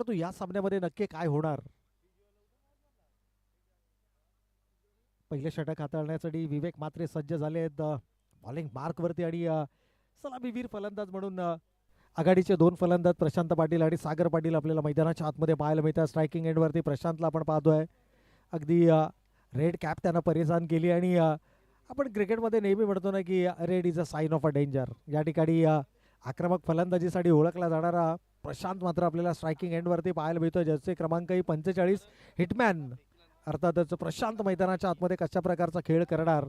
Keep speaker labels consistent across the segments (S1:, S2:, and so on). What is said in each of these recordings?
S1: परंतु या सामन्यामध्ये नक्की काय होणार. पहिले षटक हाताळण्यासाठी विवेक मात्रे सज्ज झाले आहेत बॉलिंग मार्क वरती आणि सलामीवीर फलंदाज म्हणून आघाडीचे दोन फलंदाज प्रशांत पाटील आणि सागर पाटील आपल्याला मैदानाच्या आतमध्ये पाहायला मिळतात. स्ट्रायकिंग एंडवरती प्रशांतला आपण पाहतोय, अगदी रेड कॅप त्यानं परिधान केली आणि आपण क्रिकेटमध्ये नेहमी म्हणतो ना की red is a sign of a danger. या ठिकाणी आक्रमक फलंदाजीसाठी ओळखला जाणारा प्रशांत मात्र आपल्याला स्ट्रायकिंग एंडवरती पाहायला मिळतोय. जर्सी क्रमांक 45 हिटमॅन अर्थातच प्रशांत मैदानाच्या आतमध्ये कशा प्रकारचा खेळ करणार.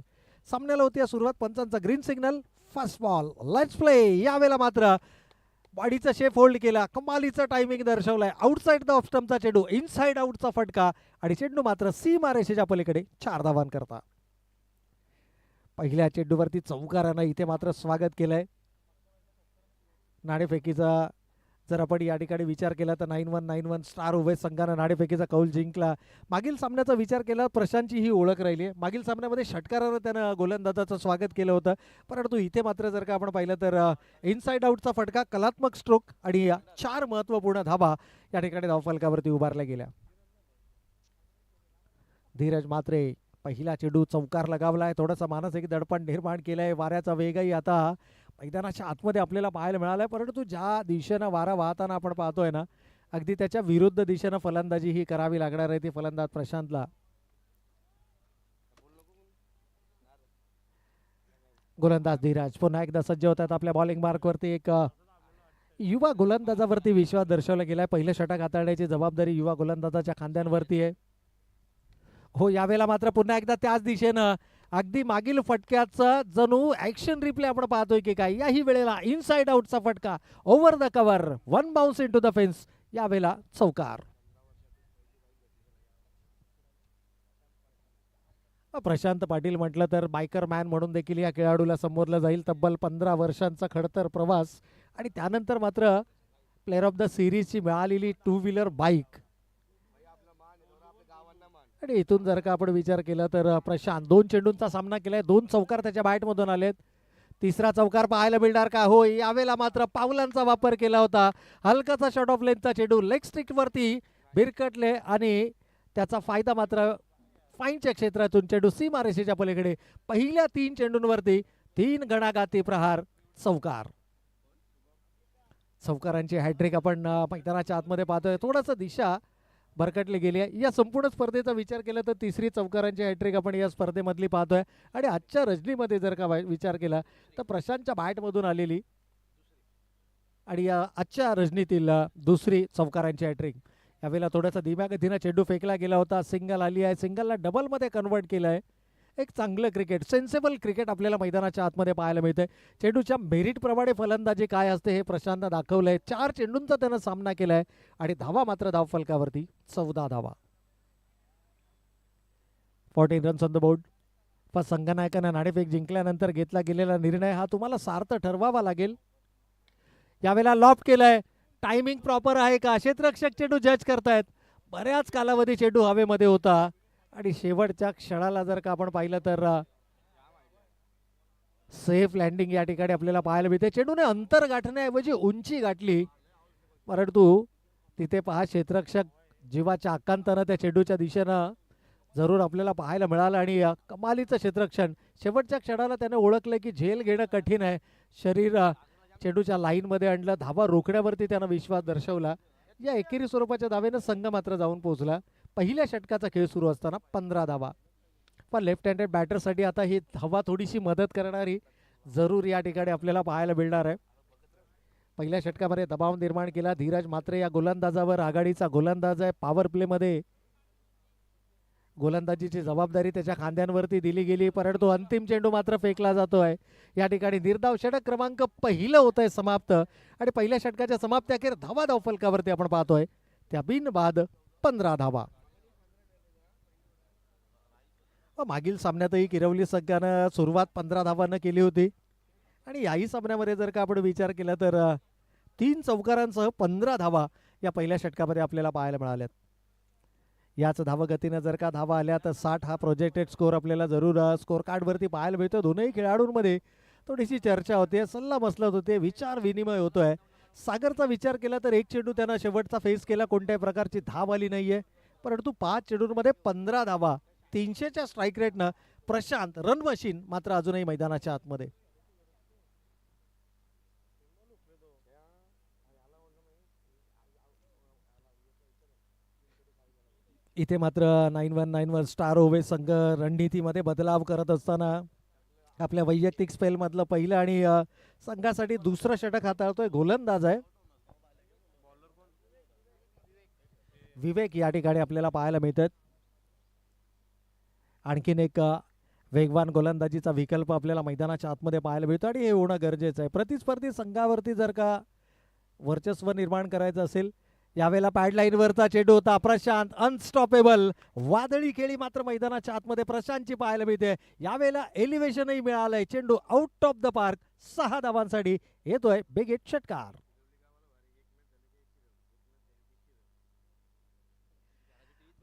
S1: सामन्याला होती सुरुवात, पंचांचा green signal, first ball, let's play. यावेळेला मात्र बॉडीचा शेप होल्ड केला, कमालीचा टायमिंग दर्शवलाय. आउटसाइड द ऑफ स्टंपचा चेंडू, इनसाइड आउटचा फटका आणि चेंडू मात्र सीमारेषेच्या पलीकडे 4 धावांकरता. पहिल्या चेंडूवरती चौकारानं इथे मात्र स्वागत केलंय. नाणेफेकीचा जर आपण या ठिकाणी विचार केला तर 9-1 स्टार उभय संघानं नाणेफेकीचा कौल जिंकला. मागील सामन्याचा विचार केला प्रशांतची ही ओळख राहिली आहे. मागील सामन्यामध्ये षटकारानं त्यानं गोलंदाजाचं स्वागत केलं होतं, परंतु इथे मात्र जर का आपण पाहिलं तर इनसाइड आउटचा फटका, कलात्मक स्ट्रोक आणि 4 महत्त्वपूर्ण धावा या ठिकाणी धावफलकावरती उभारल्या गेल्या. धीरज मात्रे पहिला चेंडू चौकार लगावलाय, थोडासा मानसिक दडपण निर्माण केलंय. वाऱ्याचा वेगही आता मैदानाच्या आतमध्ये आपल्याला पाहायला मिळालाय, परंतु ज्या दिशेनं वारा वाहताना आपण पाहतोय ना, अगदी त्याच्या विरुद्ध दिशेनं फलंदाजी ही करावी लागणार आहे ती फलंदाज प्रशांतला. गोलंदाज धीरज पुन्हा एकदा सज्ज होतात आपल्या बॉलिंग मार्कवरती. एक युवा गोलंदाजावरती विश्वास दर्शवला गेलाय. पहिलं षटक हाताळण्याची जबाबदारी युवा गोलंदाजाच्या खांद्यांवरती आहे. हो, यावेळेला मात्र पुन्हा एकदा त्याच दिशेनं अगदी मागील फटक्याचं जणू ऍक्शन रिप्ले आपण पाहतोय की काय. याही वेळेला इनसाइड आउटचा फटका, over the cover, 1 bounce into the fence. यावेळेला चौकार. प्रशांत पाटील म्हटलं तर बायकर मॅन म्हणून देखील या खेळाडूला संबोधलं जाईल. तब्बल 15 वर्षांचा खडतर प्रवास आणि त्यानंतर मात्र प्लेअर ऑफ द सिरीजची मिळालेली 2 व्हीलर बाईक. आणि इथून जर का आपण विचार केला तर प्रशांत 2 चेंडूंचा सामना केलाय, 2 चौकार त्याच्या बॅटमधून आलेत. तिसरा चौकार पाहायला मिळणार का? हो, यावेळेला मात्र पावलांचा वापर केला होता. हलकाचा शॉट ऑफ लेंथचा चेंडू लेग स्टिक वरती भिरकटले आणि त्याचा फायदा मात्र फाईनच्या क्षेत्रातून चेंडू सीमारेषेच्या पलीकडे. पहिल्या 3 चेंडूंवरती 3 गणाघाती प्रहार, चौकार. चौकारांची हॅट्रिक आपण मैदानाच्या आतमध्ये पाहतोय. थोडंसं दिशा भरकटली गेली आहे. या संपूर्ण स्पर्धेचा विचार केला तर तिसरी चौकारांची हॅट्रिक आपण या स्पर्धेमधली पाहतोय. आणि आजच्या रजनीमध्ये जर का विचार केला तर प्रशांतच्या बॅटमधून आलेली आणि आजच्या रजनीतील दुसरी चौकारांची हॅट्रिक. यावेळेला थोडासा धीम्या गतीनं चेंडू फेकला गेला होता, सिंगल आली आहे, सिंगलला डबलमध्ये कन्वर्ट केलं आहे. एक चांगलं क्रिकेट, सेन्सेबल क्रिकेट आपल्याला मैदानाच्या आतमध्ये पाहायला मिळतंय. चेंडूच्या मेरिटप्रमाणे फलंदाजी काय असते हे प्रशांतनं दाखवलंय. 4 चेंडूंचा त्यानं सामना केलाय आणि धावा मात्र धावफलकावरती 14 धावा. 14 रन्स ऑन द बोर्ड. पण संघनायकानं नाणेफेक जिंकल्यानंतर घेतला गेलेला निर्णय हा तुम्हाला सार्थ ठरवावा लागेल. यावेळेला लॉफ्ट केलाय, टायमिंग प्रॉपर आहे का? क्षेत्ररक्षक चेंडू जज करतायत. बऱ्याच कालावधी चेंडू हवेमध्ये होता आणि शेवटच्या क्षणाला जर का आपण पाहिलं तर सेफ लँडिंग या ठिकाणी आपल्याला पाहायला मिळते. चेंडूने अंतर गाठण्याऐवजी उंची गाठली, परंतु तिथे पहा क्षेत्ररक्षक जीवाच्या आकांतानं त्या चेंडूच्या दिशेनं जरूर आपल्याला पाहायला मिळालं आणि कमालीचं क्षेत्ररक्षण. शेवटच्या क्षणाला त्याने ओळखलं की झेल घेणं कठीण आहे, शरीर चेंडूच्या लाईनमध्ये आणलं, धावा रोखण्यावरती त्यानं विश्वास दर्शवला. या एकेरी स्वरूपाच्या धावेनं संघ मात्र जाऊन पोहोचला. पहिल्या षटकाचा खेळ सुरू असताना 15 धावा. पण लेफ्ट हँडेड बॅटरसाठी आता ही धावा थोडीशी मदत करणारी जरूर या ठिकाणी आपल्याला पाहायला मिळणार आहे. पहिल्या षटकामध्ये दबाव निर्माण केला धीरज मात्र या गोलंदाजावर. आघाडीचा गोलंदाज आहे, पॉवर प्लेमध्ये गोलंदाजीची जबाबदारी त्याच्या खांद्यांवरती दिली गेली, परंतु अंतिम चेंडू मात्र फेकला जातोय. या ठिकाणी निर्धाव षटक क्रमांक पहिलं होतंय समाप्त आणि पहिल्या षटकाच्या समाप्ती अखेर धावा धावफलकावरती आपण पाहतोय त्या बिनबाद 15 धावा. मागील सामन्यातही किरवली संघानं सुरुवात 15 धावांना केली होती आणि याही सामन्यामध्ये जर का आपण विचार केला तर 3 चौकारांसह 15 धावा या पहिल्या षटकामध्ये आपल्याला पाहायला मिळाल्यात. याच धावगतीनं जर का धावा आल्या तर 60 हा प्रोजेक्टेड स्कोर आपल्याला जरूर स्कोर कार्डवरती पाहायला मिळतो. दोनही खेळाडूंमध्ये थोडीशी चर्चा होते, सल्ला मसलत होते, विचार विनिमय होतोय. सागरचा विचार केला तर एक चेंडू त्यानं शेवटचा फेस केला, कोणत्याही प्रकारची धाव आली नाहीये, परंतु 5 चेंडूंमध्ये 15 धावा, 300च्या स्ट्राईक रेटनं प्रशांत रन मशीन मात्र अजूनही मैदानाच्या आतमध्ये. इथे मात्र 9191 स्टार ओवे संघ रणनीतीमध्ये बदलाव करत असताना आपल्या वैयक्तिक स्पेल मधलं पहिलं आणि संघासाठी दुसरं षटक हाताळतोय गोलंदाज आहे विवेक, या ठिकाणी आपल्याला पाहायला मिळतात. आणखीन एक वेगवान गोलंदाजीचा विकल्प आपल्याला मैदानाच्या आतमध्ये पाहायला मिळतो आणि हे होणं गरजेचं आहे. प्रतिस्पर्धी संघावरती जर का वर्चस्व निर्माण करायचं असेल, यावेळेला पॅडलाईनवरचा चेंडू होता प्रशांत, अनस्टॉपेबल. वादळी खेळी मात्र मैदानाच्या आतमध्ये प्रशांतची पाहायला मिळते. यावेळेला एलिव्हेशनही मिळालंय, चेंडू आउट ऑफ द पार्क. 6 धावांसाठी येतोय बिग हिट षटकार.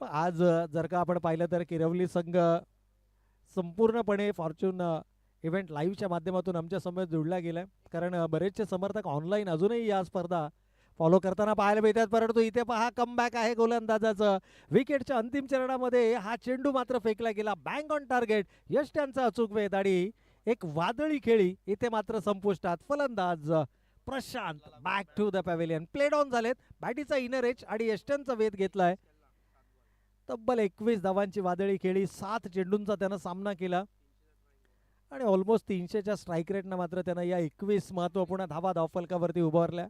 S1: आज जर का आपण पाहिलं तर किरवली संघ संपूर्णपणे फॉर्च्यून इव्हेंट लाईव्हच्या माध्यमातून आमच्या समोर जोडला गेलाय, कारण बरेचसे समर्थक ऑनलाईन अजूनही या स्पर्धा फॉलो करताना पाहायला मिळतात. परंतु इथे पहा कमबॅक आहे गोलंदाजाचं. विकेटच्या अंतिम चरणामध्ये हा चेंडू मात्र फेकला गेला, बँग ऑन टार्गेट. यश त्यांचा अचूक वेध आणि एक वादळी खेळी इथे मात्र संपुष्टात. फलंदाज Prashant back to the pavilion. Played on झालेत, बॅटीचा इनर एज आणि यष्ट्यांचा वेध घेतलाय. तब्बल 21 धावांची वादळी खेळी, 7 चेंडूंचा त्यानं सामना केला आणि ऑलमोस्ट 300च्या स्ट्राईक रेटनं मात्र त्यानं या 21 महत्वपूर्ण धावा धावफलकावरती उभारल्या.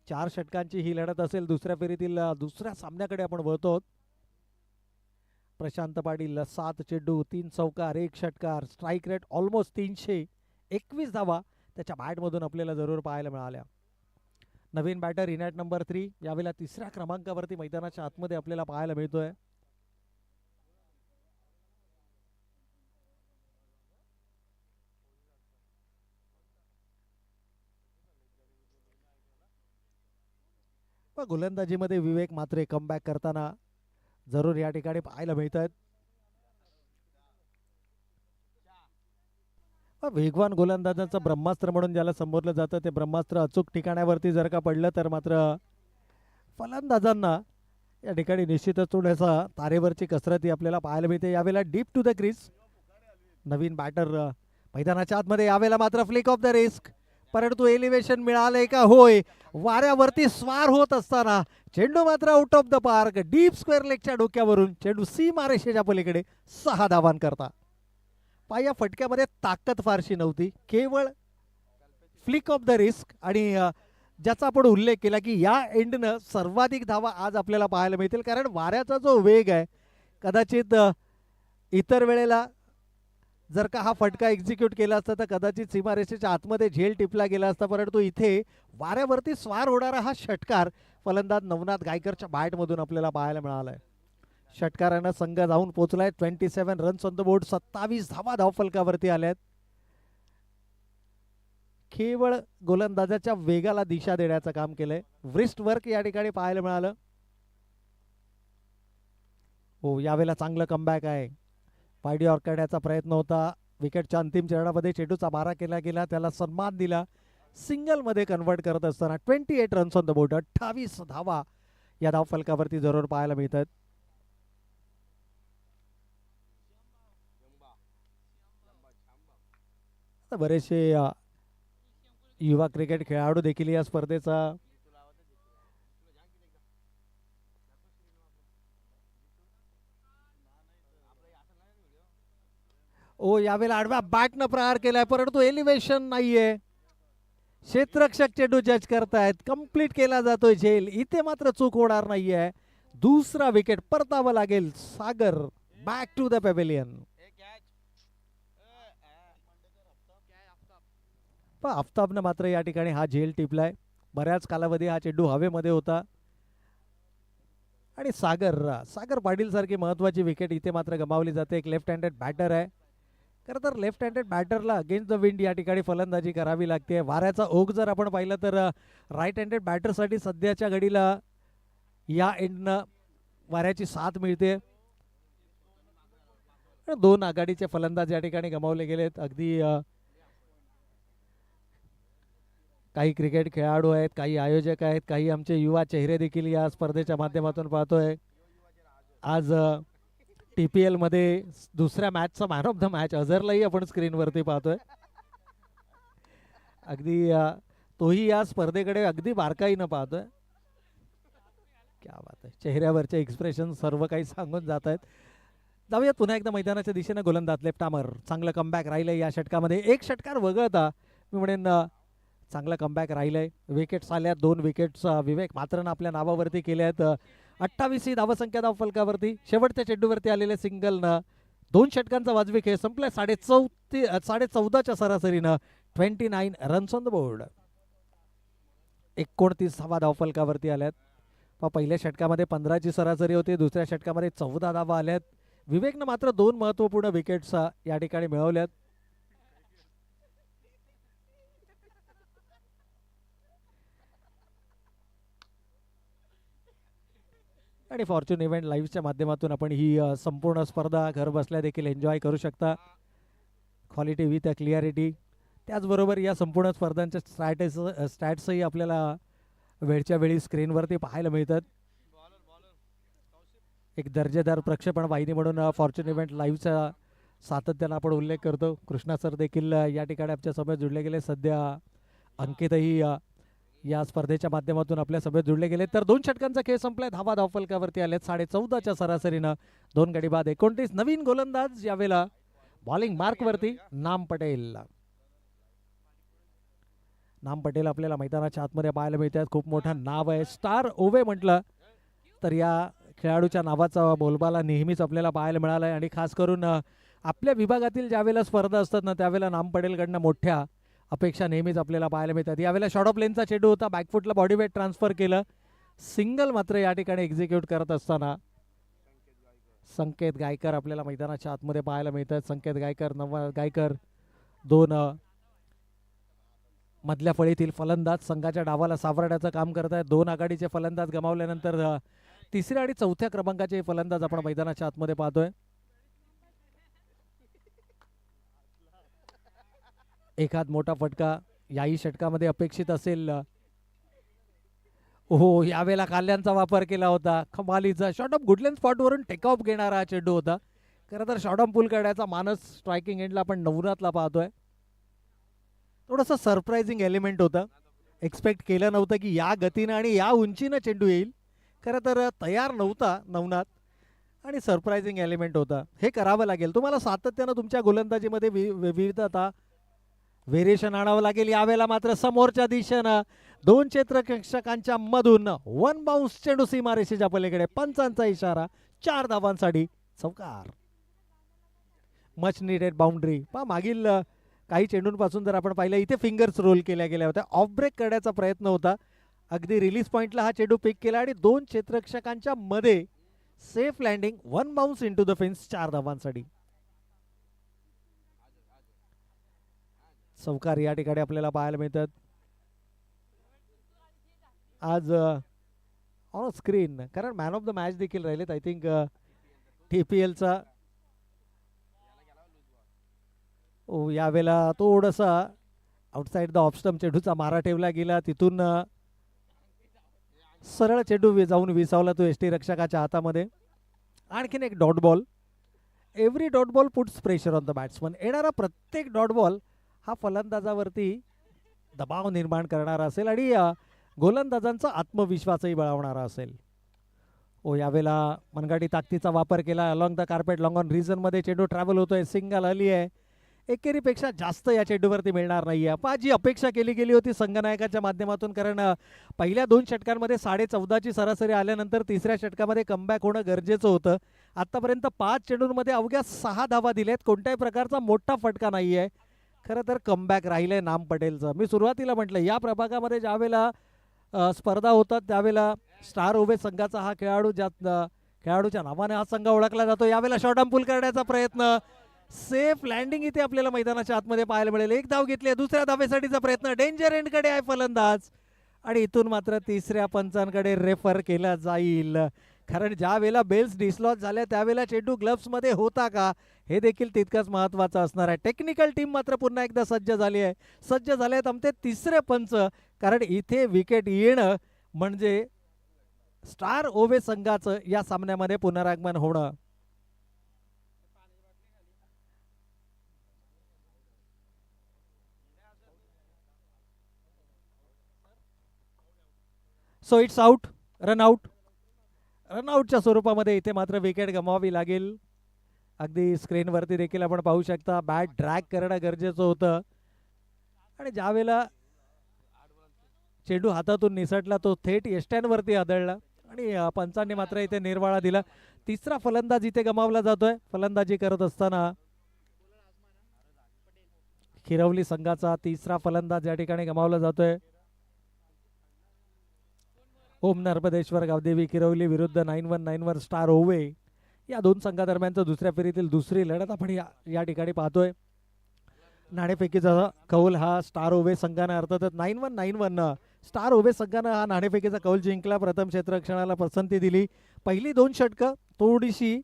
S1: 4 षटकांची ही लढत असेल. दुसऱ्या फेरीतील दुसऱ्या सामन्याकडे आपण वळतो. प्रशांत पाटील 7 चेंडू, 3 चौकार, 1 षटकार, स्ट्राईक रेट ऑलमोस्ट 300, 21 धावा त्याच्या बॅटमधून आपल्याला जरूर पाहायला मिळाल्या. नवीन बॅटर इनॅट नंबर 3 यावेळेला 3ऱ्या क्रमांकावरती मैदानाच्या आतमध्ये आपल्याला पाहायला मिळतोय. गोलंदाजीमध्ये विवेक मात्र कमबॅक करताना जरूर या ठिकाणी पाहायला मिळतात. वेगवान गोलंदाजाचं ब्रह्मास्त्र म्हणून ज्याला संबोधलं जातं, ते ब्रह्मास्त्र अचूक ठिकाणावरती जर का पडलं तर मात्र फलंदाजांना या ठिकाणी निश्चितच थोड्यासा तारेवरची कसरत ही आपल्याला पाहायला मिळते. यावेळेला डीप टू द क्रीज नवीन बॅटर मैदानाच्या आतमध्ये. यावेळेला मात्र फ्लिक ऑफ द रिस्क, परंतु एलिव्हेशन मिळालंय का? होय. वाऱ्यावरती स्वार होत असताना चेंडू मात्र out of the park. Deep square लेगच्या डोक्यावरून चेंडू सीमारेषेच्या पलीकडे 6 धावांकरता. पाया फटक्यामध्ये ताकद फारशी नव्हती, केवळ फ्लिक ऑफ द रिस्क आणि ज्याचा आपण उल्लेख केला की या एंडनं सर्वाधिक धावा आज आपल्याला पाहायला मिळतील, कारण वाऱ्याचा जो वेग आहे कदाचित इतर वेळेला जर का हा फटका एक्झिक्यूट केला असता तर कदाचित सीमारेषेच्या आतमध्ये झेल टिपला गेला असता, परंतु इथे वाऱ्यावरती स्वार होणारा हा षटकार फलंदाज नवनाथ गायकरच्या बॅटमधून आपल्याला पाहायला मिळालाय. षटकारानं संघ जाऊन पोहोचलाय 27 रन्स ऑन द बोर्ड. 27 धावा धावफलकावरती आल्यात. केवळ गोलंदाजाच्या वेगाला दिशा देण्याचं काम केलंय. व्रिस्ट वर्क या ठिकाणी पाहायला मिळालं. हो, यावेळेला चांगलं कमबॅक आहे. वाईड यॉर्क करण्याचा प्रयत्न होता. विकेटच्या अंतिम चरणामध्ये चेंडूचा मारा केला गेला, त्याला सन्मान दिला. सिंगल मध्ये कन्वर्ट करत असताना 28 रन्स ऑन द बोर्ड. 28 धावा या धावफलकावरती जरूर पाहायला मिळतात. बरेचसे युवा क्रिकेट खेळाडू देखील या स्पर्धेचा यावेळेला आडव्या बॅटनं प्रहार केलाय, परंतु एलिव्हेशन नाहीये. क्षेत्ररक्षक चेंडू जज करतायत. कंप्लीट केला जातोय झेल. इथे मात्र चूक होणार नाहीये. दुसरा विकेट परतावा लागेल. सागर बॅक टू द पॅव्हेलियन. आफताबनं मात्र या ठिकाणी हा झेल टिपलाय. बऱ्याच कालावधी हा चेंडू हवेमध्ये होता आणि सागर पाटील सारखी महत्वाची विकेट इथे मात्र गमावली जाते. एक लेफ्ट हँडेड बॅटर आहे. खरं तर लेफ्ट हँडेड बॅटरला अगेन्स्ट द विंड या ठिकाणी फलंदाजी करावी लागते. वाऱ्याचा ओघ जर आपण पाहिलं तर राईट हँडेड बॅटरसाठी सध्याच्या घडीला या एंडनं वाऱ्याची साथ मिळते. 2 आघाडीचे फलंदाज या ठिकाणी गमावले गेलेत. अगदी काही क्रिकेट खेळाडू आहेत, काही आयोजक आहेत, काही आमचे युवा चेहरे देखील या स्पर्धेच्या माध्यमातून पाहतोय. आज TPL मध्ये दुसऱ्या मॅचचा मॅन ऑफ द मॅच अझरलाही आपण स्क्रीनवरती पाहतोय. अगदी तोही या स्पर्धेकडे अगदी बारकाईनं पाहतोय. क्या बात आहे, चेहऱ्यावरचे एक्सप्रेशन सर्व काही सांगून जात आहेत. जाऊयात पुन्हा एकदा मैदानाच्या दिशेने गोलंदाज लेफ्ट आर्मर. चांगलं कमबॅक राहिलंय या षटकामध्ये. एक षटकार वगळता मी म्हणेन चांगलं कमबॅक राहिलंय. विकेट्स आल्यात, 2 विकेट्स विवेक मात्रनं आपल्या नावावरती केल्या आहेत. 28 ही धावसंख्या धावफलकावरती. शेवटच्या चेंडूवरती आलेल्या सिंगलनं 2 षटकांचा वाजवी खेळ संपलाय. 14.5च्या सरासरीनं 29 रन्स ऑन द बोर्ड. 29 धावा धावफलकावरती आल्यात. पहिल्या षटकामध्ये 15ची सरासरी होती, दुसऱ्या षटकामध्ये 14 धावा आल्यात. विवेकनं मात्र 2 महत्वपूर्ण विकेट्स या ठिकाणी मिळवल्यात. आणि फॉर्च्यून इव्हेंट लाईव्हच्या माध्यमातून आपण ही संपूर्ण स्पर्धा घर बसल्या देखील एन्जॉय करू शकता. Quality with a clarity. त्याचबरोबर या संपूर्ण स्पर्धांच्या स्टॅट्सही आपल्याला वेळच्या वेळी स्क्रीनवरती पाहायला मिळतात. एक दर्जेदार प्रक्षेपण वाहिनी म्हणून फॉर्च्यून इव्हेंट लाईव्हचा सातत्यानं आपण उल्लेख करतो. कृष्णा सर देखील या ठिकाणी आमच्या सभेत जुळले गेले. सध्या अंकितही या स्पर्धेच्या माध्यमातून आपल्या सभेत जुळले गेले. तर 2 षटकांचा खेळ संपलाय. धावा धावफलकावरती आलेत 14.5च्या सरासरीनं. 2 गडी बाद 29. नवीन गोलंदाज यावेळेला बॉलिंग मार्कवरती नाम पटेल. नाम पटेल आपल्याला मैदानाच्या आतमध्ये पाहायला मिळतात. खूप मोठं नाव आहे. स्टार ओवे म्हटलं तर या खेळाडूच्या नावाचा बोलबाला नेहमीच आपल्याला पाहायला मिळाला आहे. आणि खास करून आपल्या विभागातील ज्यावेळेला स्पर्धा असतात ना, त्यावेळेला नाम पटेलकडनं मोठ्या अपेक्षा नेहमीच आपल्याला पाहायला मिळतात. यावेळेला शॉर्ट ऑफ लेनचा चेंडू होता, बॅकफुटला बॉडी वेट ट्रान्सफर केलं. सिंगल मात्र या ठिकाणी एक्झिक्यूट करत असताना संकेत गायकर आपल्याला मैदानाच्या आतमध्ये पाहायला मिळतात. संकेत गायकर 2 मधल्या फळीतील फलंदाज संघाच्या डावाला सावरण्याचं काम करत आहेत. 2 आघाडीचे फलंदाज गमावल्यानंतर 3ऱ्या आणि 4थ्या क्रमांकाचे फलंदाज आपण मैदानाच्या आतमध्ये पाहतोय. एखाद मोठा फटका याही षटकामध्ये अपेक्षित असेल. हो, यावेळेला काल्यांचा वापर केला होता. कमालीचा शॉर्ट ऑफ गुडलेन स्पॉटवरून टेक ऑफ घेणारा हा चेंडू होता. खरं तर शॉर्ट ऑफ पुल करण्याचा मानस स्ट्रायकिंग एंडला आपण नवनाथला पाहतोय. थोडंसं सरप्राइझिंग एलिमेंट होतं. एक्सपेक्ट केलं नव्हतं की या गतीनं आणि या उंचीनं चेंडू येईल. खरं तर तयार नव्हता नवनाथ आणि सरप्राइझिंग एलिमेंट होता. हे करावं लागेल. तुम्हाला सातत्यानं तुमच्या गोलंदाजीमध्ये विविधता व्हेरिएशन आणावं लागेल. यावेळेला मात्र समोरच्या दिशेनं 2 क्षेत्ररक्षकांच्या मधून 1 बाउन्स चेंडू सीमारेषेच्या पलीकडे. पंचांचा इशारा. 4 धावांसाठी चौकार. Much needed boundary. मागील काही चेंडूंपासून जर आपण पाहिलं, इथे फिंगर्स रोल केल्या गेल्या होत्या. ऑफ ब्रेक करण्याचा प्रयत्न होता. अगदी रिलीज पॉइंटला हा चेंडू पिक केला आणि 2 क्षेत्ररक्षकांच्या मध्ये safe landing. 1 bounce into the fence. 4 धावांसाठी चौकार या ठिकाणी आपल्याला पाहायला मिळतात. आज ऑन स्क्रीन कारण मॅन ऑफ द मॅच देखील राहिलेत. आय थिंक TPLचा यावेळेला थोडासा आउटसाइड द ऑफ स्टंप चेंडूचा मारा ठेवला गेला. तिथून सरळ चेंडू जाऊन विसावला तो एसटी रक्षकाच्या हातामध्ये. आणखीन एक dot ball. Every dot ball puts pressure on the batsman. येणारा प्रत्येक डॉट बॉल हा फलंदाजावरती दबाव निर्माण करणारा असेल आणि गोलंदाजांचा आत्मविश्वासही बळावणारा असेल. यावेळेला मनगाडी ताकदीचा वापर केला. Along the carpet long on reason मध्ये चेंडू ट्रॅव्हल होतोय. सिंगल आली आहे. एकेरीपेक्षा जास्त या चेंडूवरती मिळणार नाहीये. जी अपेक्षा केली गेली होती संघनायकाच्या माध्यमातून, कारण पहिल्या 2 षटकांमध्ये 14.5ची सरासरी आल्यानंतर 3ऱ्या षटकामध्ये कमबॅक होणं गरजेचं होतं. आतापर्यंत 5 चेंडूंमध्ये अवघ्या 6 धावा दिल्यात. कोणत्याही प्रकारचा मोठा फटका नाहीये. खरं तर कमबॅक राहिलंय नाम पटेलचं. मी सुरुवातीला म्हटलं या प्रभागामध्ये ज्यावेळेला स्पर्धा होतात त्यावेळेला स्टार ओवे संघाचा हा खेळाडूच्या नावाने हा संघ ओळखला जातो. यावेळेला शॉर्ट आर्म पुल करण्याचा प्रयत्न. सेफ लँडिंग इथे आपल्याला मैदानाच्या आतमध्ये पाहायला मिळेल. 1 धाव घेतली. दुसऱ्या धावेसाठीचा प्रयत्न. डेंजर एंडकडे आहे फलंदाज आणि इथून मात्र 3ऱ्या पंचांकडे रेफर केला जाईल. कारण ज्या वेळेला बेल्स डिसलॉज झाल्या त्यावेळेला चेंडू ग्लव्स मध्ये होता का हे देखील तितकंच महत्त्वाचं असणार आहे. टेक्निकल टीम मात्र पुन्हा एकदा सज्ज झाली आहे. सज्ज झाले आहेत आमचे तिसरे पंच, कारण इथे विकेट येणं म्हणजे स्टार ओवे संघाचं या सामन्यामध्ये पुनरागमन होणं. So it's out, run out. रनआउटच्या स्वरूपामध्ये इथे मात्र विकेट गमवावी लागेल. अगदी स्क्रीनवरती देखील आपण पाहू शकता बॅट ड्रॅग करणं गरजेचं होतं, आणि ज्यावेळेला चेंडू हातातून निसटला तो थेट यष्ट्यांवरती आदळला, आणि पंचांनी मात्र इथे निर्वाळा दिला. तिसरा फलंदाज इथे गमावला जातोय. फलंदाजी करत असताना खिरवली संघाचा तिसरा फलंदाज या ठिकाणी गमावला जातोय. ओम नर्मदेश्वर गावदेवी किरवली विरुद्ध 9191 स्टार ओवे या दोन संघादरम्यानचं दुसऱ्या फेरीतील दुसरी लढत आपण या ठिकाणी पाहतोय. नाणेफेकीचा कौल हा स्टार ओवे संघानं, अर्थातच 9191 स्टार ओवे संघानं हा नाणेफेकीचा कौल जिंकला. प्रथम क्षेत्ररक्षणाला पसंती दिली. पहिली दोन षटकं थोडीशी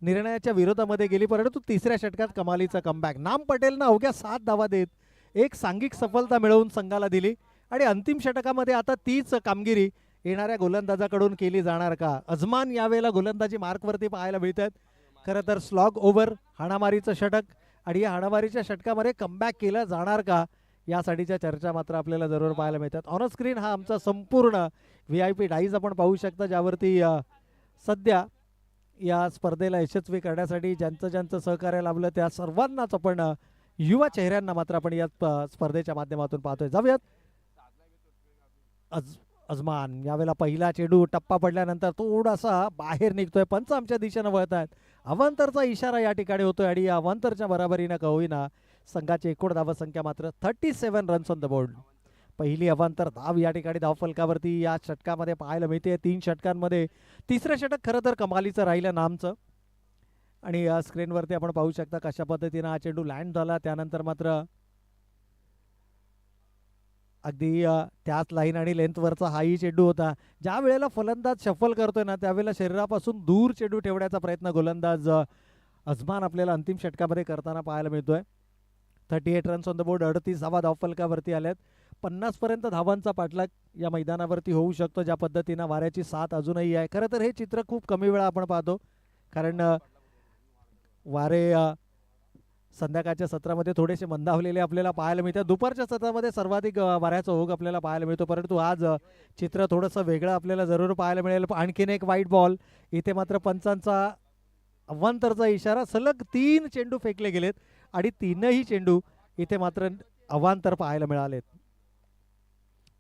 S1: निर्णयाच्या विरोधामध्ये गेली, परंतु तिसऱ्या षटकात कमालीचा कमबॅक. नाम पटेलनं अवघ्या 7 धावा देत एक सांघिक सफलता मिळवून संघाला दिली, आणि अंतिम षटकामध्ये आता तीच कामगिरी येणाऱ्या गोलंदाजाकडून केली जाणार का? अजमान यावेळेला गोलंदाजी मार्कवरती पाहायला मिळतात. खरं तर स्लॉग ओव्हर हाणामारीचं षटक, आणि या हाणामारीच्या षटकामध्ये कमबॅक केलं जाणार का यासाठीच्या चर्चा मात्र आपल्याला जरूर पाहायला मिळतात. ऑन स्क्रीन हा आमचा संपूर्ण VIP डाईज आपण पाहू शकता, ज्यावरती सध्या या स्पर्धेला यशस्वी करण्यासाठी ज्यांचं ज्यांचं सहकार्य लाभलं त्या सर्वांनाच आपण युवा चेहऱ्यांना मात्र आपण या स्पर्धेच्या माध्यमातून पाहतोय. जाऊयात. अजमान यावेळेला पहिला चेंडू टप्पा पडल्यानंतर थोडासा बाहेर निघतोय. पंच आमच्या दिशेनं वळत आहेत. अवांतरचा इशारा या ठिकाणी होतोय, आणि या अवांतरच्या बराबरीनं का होईना संघाची एकूण धावसंख्या मात्र 37 रन्स ऑन द बोर्ड. पहिली अवांतर धाव या ठिकाणी धावफलकावरती या षटकामध्ये पाहायला मिळते. 3 षटकांमध्ये तिसरं षटक खरं तर कमालीचं राहिलं नामचं, आणि या स्क्रीनवरती आपण पाहू शकता कशा पद्धतीनं हा चेंडू लँड झाला. त्यानंतर मात्र अगदी त्याच लाईन आणि लेंथवरचा हाही चेंडू होता. ज्या वेळेला फलंदाज शफल करतोय ना त्यावेळेला शरीरापासून दूर चेंडू ठेवण्याचा प्रयत्न गोलंदाज अजमान आपल्याला अंतिम षटकामध्ये करताना पाहायला मिळतोय. 38 रन्स ऑन द बोर्ड, 38 धावा धावफलकावरती आल्यात. 50 पर्यंत धावांचा पाठलाग या मैदानावरती होऊ शकतो, ज्या पद्धतीनं वाऱ्याची साथ अजूनही आहे. खरं तर हे चित्र खूप कमी वेळा आपण पाहतो, कारण वारे संध्याकाळच्या सत्रामध्ये थोडेसे मंदावलेले आपल्याला पाहायला मिळतात. दुपारच्या सत्रामध्ये सर्वाधिक वाऱ्याचा ओघ आपल्याला पाहायला मिळतो, परंतु आज चित्र थोडंसं वेगळं आपल्याला जरूर पाहायला मिळेल. आणखीन एक वाईट बॉल. इथे मात्र पंचांचा अवांतरचा इशारा. सलग 3 चेंडू फेकले गेलेत, आणि 3ही चेंडू इथे मात्र अवांतर पाहायला मिळालेत.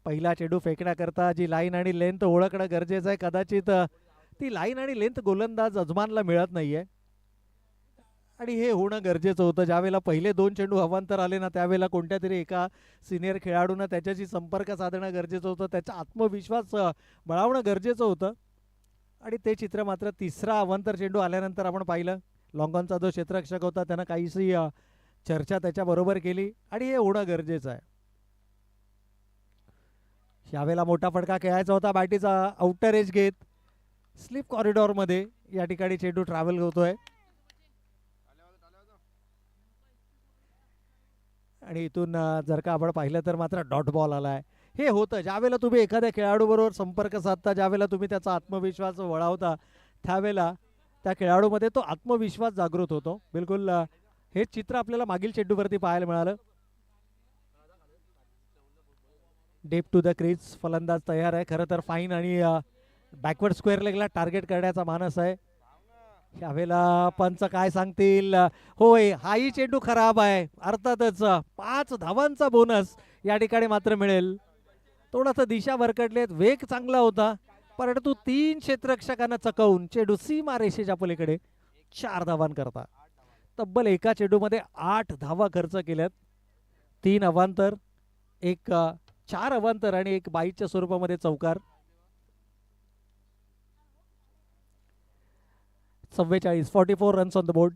S1: पहिला चेंडू फेकण्याकरता जी लाईन आणि लेंथ ओळखणं गरजेचं आहे. कदाचित ती लाईन आणि लेंथ गोलंदाज अजमानला मिळत नाहीये, आणि हे होणं गरजेचं होतं. ज्यावेळेला पहिले 2 चेंडू अवांतर आले ना त्यावेळेला कोणत्या तरी एका सिनियर खेळाडूनं त्याच्याशी संपर्क साधणं गरजेचं होतं, त्याचा आत्मविश्वास बळावणं गरजेचं होतं, आणि ते चित्र मात्र तिसरा अवांतर चेंडू आल्यानंतर आपण पाहिलं. लॉंगॉनचा जो क्षेत्ररक्षक होता त्यानं काहीशी चर्चा त्याच्याबरोबर केली, आणि हे होणं गरजेचं आहे. यावेळेला मोठा फटका खेळायचा होता बॅटीचा. आउटर एज घेत स्लिप कॉरिडॉरमध्ये या ठिकाणी चेंडू ट्रॅव्हल होतोय, आणि इथून जर का आपण पाहिलं तर मात्र डॉट बॉल आलाय. हे होतं ज्यावेळेला तुम्ही एखाद्या खेळाडूबरोबर संपर्क साधता, ज्यावेळेला तुम्ही त्याचा आत्मविश्वास वळावता, त्यावेळेला त्या खेळाडूमध्ये तो आत्मविश्वास जागृत होतो. बिलकुल हे चित्र आपल्याला मागील चेंडूवरती पाहायला मिळालं. डेप टू द क्रीज, फलंदाज तयार आहे. खरं तर फाईन आणि बॅकवर्ड स्क्वेअर लेगला टार्गेट करण्याचा मानस आहे. यावेळेला पंच काय सांगतील? होय, हाही चेंडू खराब आहे. अर्थातच 5 धावांचा बोनस या ठिकाणी मात्र मिळेल. थोडासा दिशा भरकटलेत, वेग चांगला होता, परंतु 3 क्षेत्ररक्षकांना चकवून चेंडू सीमा रेषेच्या पलीकडे 4 धावांकरता. तब्बल एका चेंडूमध्ये 8 धावा खर्च केल्यात. 3 अवांतर, 4 अवांतर आणि 1 बाईच्या स्वरूपामध्ये चौकार. 44 रन्स ऑन द बोर्ड.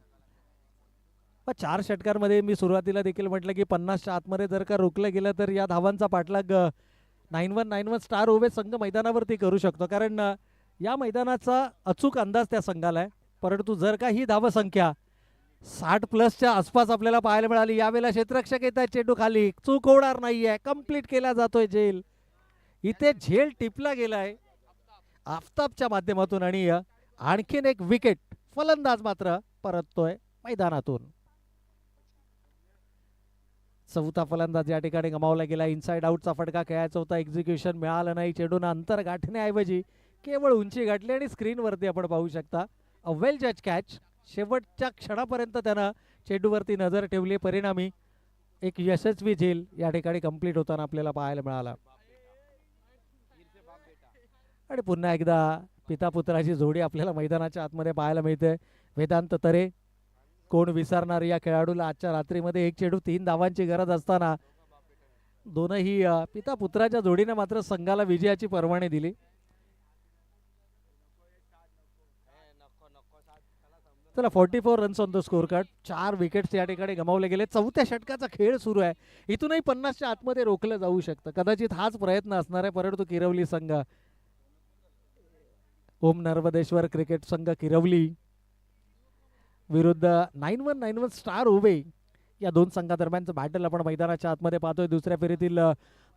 S1: 4 षटकांमध्ये मी सुरुवातीला देखील म्हटलं की 50च्या आतमध्ये जर का रोखलं गेलं तर या धावांचा पाठलाग 9191 स्टार ओवे संघ मैदानावरती करू शकतो, कारण या मैदानाचा अचूक अंदाज त्या संघाला आहे. परंतु जर का ही धावसंख्या 60+ आसपास आपल्याला पाहायला मिळाली. यावेळेला क्षेत्ररक्षक येत आहेत, चेंडू खाली, चूक होणार नाहीये, कंप्लीट केला जातोय झेल. इथे झेल टिपला गेलाय आफताबच्या माध्यमातून आणि आणखीन एक विकेट. फलंदाज मात्र परततोय मैदानातून. चौथा फलंदाज या ठिकाणी गमावला गेला. इनसाइड आउटचा फटका खेळायचा होता, एक्झिक्युशन मिळालं नाही. चेंडून अंतर गाठण्याऐवजी केवळ उंची गाठली आणि स्क्रीनवरती आपण पाहू शकता अ वेल जज कॅच. शेवटच्या क्षणापर्यंत त्यानं चेंडूवरती नजर ठेवली, परिणामी एक यशस्वी झेल या ठिकाणी कंप्लीट होताना आपल्याला पाहायला मिळाला. आणि पुन्हा एकदा पिता पुत्राची जोडी आपल्याला मैदानाच्या आतमध्ये पाहायला मिळते. वेदांत तरे, कोण विसरणार या खेळाडूला. आजच्या रात्रीमध्ये एक चेंडू 3 धावांची गरज असताना दोनही पिता पुत्राच्या जोडीने मात्र संघाला विजयाची पर्वणी दिली. चला 44 runs on the score card. 4 wickets या ठिकाणी गमावले गेले. चौथ्या षटकाचा खेळ सुरू आहे. इथूनही 50च्या आतमध्ये रोखलं जाऊ शकतं. कदाचित हाच प्रयत्न असणार आहे, परंतु किरवली संघ, ओम नर्मदेश्वर क्रिकेट संघ किरवली विरुद्ध 9191 स्टार उभे, या दोन संघादरम्यानचं बॅटल आपण मैदानाच्या आतमध्ये पाहतोय. दुसऱ्या फेरीतील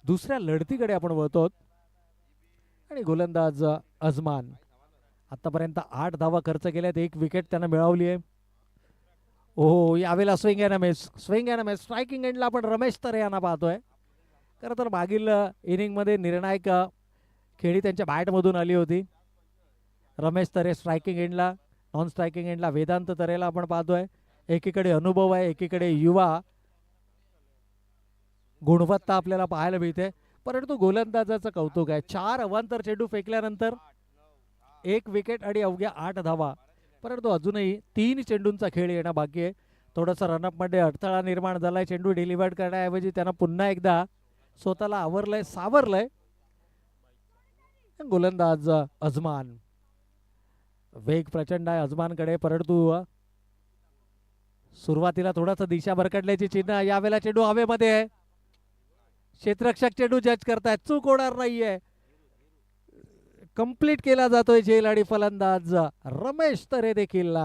S1: दुसऱ्या लढतीकडे आपण वळतो. आणि गोलंदाज अजमान आतापर्यंत 8 धावा खर्च केल्यात, 1 विकेट त्यानं मिळवली आहे. ओहो, यावेळेला swing and miss, swing and miss. Striking एंडला आपण रमेश तरे यांना पाहतोय. खरं तर मागील इनिंगमध्ये निर्णायक खेळी त्यांच्या बॅटमधून आली होती. रमेश तरे स्ट्रायकिंग एंडला, नॉन स्ट्रायकिंग एंडला वेदांत तरेला आपण पाहतोय. एकीकडे अनुभव आहे, एकीकडे युवा गुणवत्ता आपल्याला पाहायला मिळते. परंतु गोलंदाजाचं कौतुक आहे. 4 अवांतर चेंडू फेकल्यानंतर 1 विकेट आणि अवघ्या 8 धावा. परंतु अजूनही 3 चेंडूंचा खेळ येणं बाकी आहे. थोडंसं रनअपमध्ये अडथळा निर्माण झालाय. चेंडू डिलिव्हर्ड करण्याऐवजी त्यानं पुन्हा एकदा स्वतःला आवरलंय, सावरलंय. गोलंदाज अजमान, वेग प्रचंड आहे अजमानकडे, परंतु सुरुवातीला थोडासा दिशा भरकटल्याची चिन्ह. यावेळेला चेंडू हवेमध्ये आहे. क्षेत्ररक्षक चेंडू जज करतायत, चूक होणार नाहीये, कंप्लीट केला जातोय झेल. आणि फलंदाज रमेश तरे देखील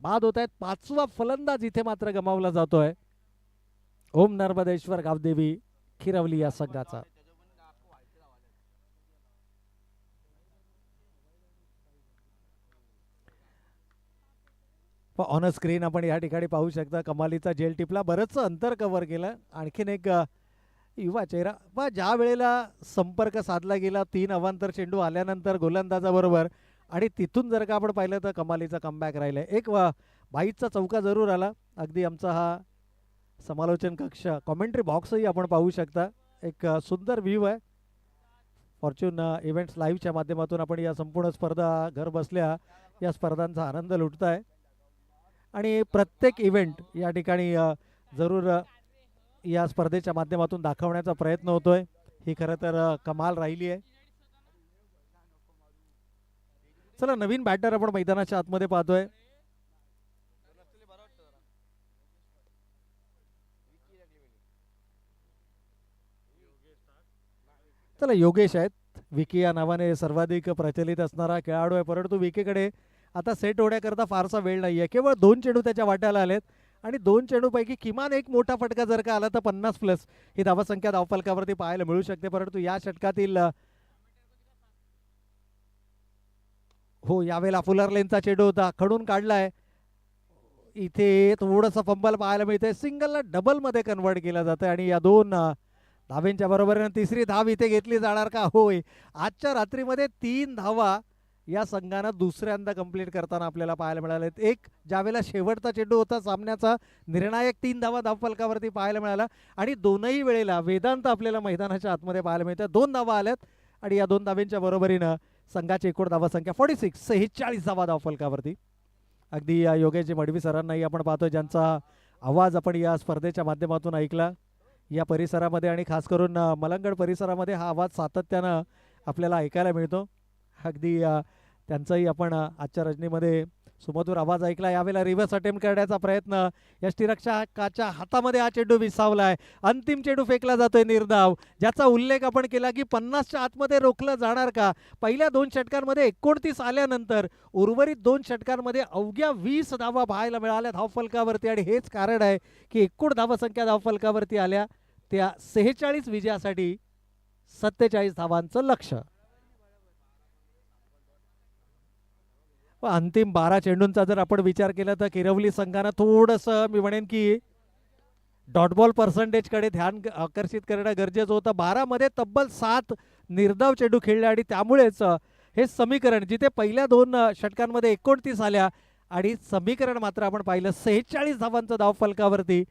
S1: बाद होत आहेत. 5वा फलंदाज इथे मात्र गमावला जातोय. ओम नर्मदेश्वर गावदेवी खिरवली या संघाचा. ऑन स्क्रीन आपण या ठिकाणी पाहू शकता कमालीचा झेल टिपला, बरंच अंतर कव्हर केलं. आणखीन एक युवा चेहरा. व ज्या वेळेला संपर्क साधला गेला 3 अवांतर चेंडू आल्यानंतर गोलंदाजाबरोबर, आणि तिथून जर का आपण पाहिलं तर कमालीचा कमबॅक राहिलाय. एक बाईचा चौका जरूर आला. अगदी आमचा हा समालोचन कक्ष, कॉमेंट्री बॉक्सही आपण पाहू शकता. एक सुंदर व्ह्यू आहे. फॉर्च्यून इव्हेंट्स लाईव्हच्या माध्यमातून आपण या संपूर्ण स्पर्धा घर बसल्या या स्पर्धांचा आनंद लुटताय. आणि प्रत्येक इव्हेंट या ठिकाणी जरूर या स्पर्धेच्या माध्यमातून दाखवण्याचा प्रयत्न होतोय. ही खरं तर कमाल राहिली आहे. चला नवीन बॅटर आपण मैदानाच्या आतमध्ये पाहतोय. चला योगेश आहेत. विकी या नावाने सर्वाधिक प्रचलित असणारा खेळाडू आहे, परंतु विकीकडे आता सेट होण्याकरता फारसा वेळ नाहीये. केवळ 2 चेंडू त्याच्या वाट्याला आलेत आणि 2 चेंडूपैकी किमान एक मोठा फटका जर का आला तर 50+ ही धावसंख्या धावफलकावरती पाहायला मिळू शकते. परंतु या षटकातील हो, यावेळेला फुलर लेनचा चेंडू होता, खडून काढलाय. इथे थोडंसं फंबल पाहायला मिळतंय. सिंगलला डबल मध्ये कन्वर्ट केलं जातं आणि या 2 धावेंच्या बरोबरीने 3री धाव इथे घेतली जाणार का? होय, आजच्या रात्रीमध्ये 3 धावा या संघानं दुसऱ्यांदा कंप्लीट करताना आपल्याला पाहायला मिळाले. एक ज्यावेळेला शेवटचा चेंडू होता सामन्याचा, निर्णायक 3 धावा धावफलकावरती पाहायला मिळाला. आणि दोनही वेळेला वेदांत आपल्याला मैदानाच्या आतमध्ये पाहायला मिळते. 2 धावा आल्यात आणि या 2 धावेंच्या बरोबरीनं संघाची एकूण धावसंख्या 46 धावा धावफलकावरती. अगदी योगेश मडवी सरांनाही आपण पाहतोय, ज्यांचा आवाज आपण या स्पर्धेच्या माध्यमातून ऐकला. या परिसरामध्ये आणि खास करून मलंगड परिसरामध्ये हा आवाज सातत्यानं आपल्याला ऐकायला मिळतो. अगदी त्यांचंही आपण आजच्या रजनीमध्ये सुमधुर आवाज ऐकला. यावेळेला रिव्हर्स अटेम्प्ट करण्याचा प्रयत्न. यष्टीरक्षकाच्या हातामध्ये हा चेंडू विसावलाय. अंतिम चेंडू फेकला जातोय निर्धाव, ज्याचा उल्लेख आपण केला की 50च्या आतमध्ये रोखलं जाणार का. पहिल्या 2 षटकांमध्ये 29 आल्यानंतर उर्वरित 2 षटकांमध्ये अवघ्या 20 धावा पाहायला मिळाल्या धावफलकावरती. आणि हेच कारण आहे की एकूण धावसंख्या धावफलकावरती आल्या त्या 46 विजयासाठी 47 धावांचं लक्ष्य. अंतिम 12 चेंडूंचा जर आपण विचार केला तर किरवली संघानं थोडंसं मी म्हणेन की डॉट बॉल पर्सेंटेजकडे ध्यान आकर्षित करणं गरजेचं होतं. 12 मध्ये तब्बल 7 निर्धाव चेंडू खेळले आणि त्यामुळेच हे समीकरण जिथे पहिल्या 2 षटकांमध्ये 29 आल्या आणि समीकरण मात्र आपण पाहिलं 46 धावांचं धावफलकावरती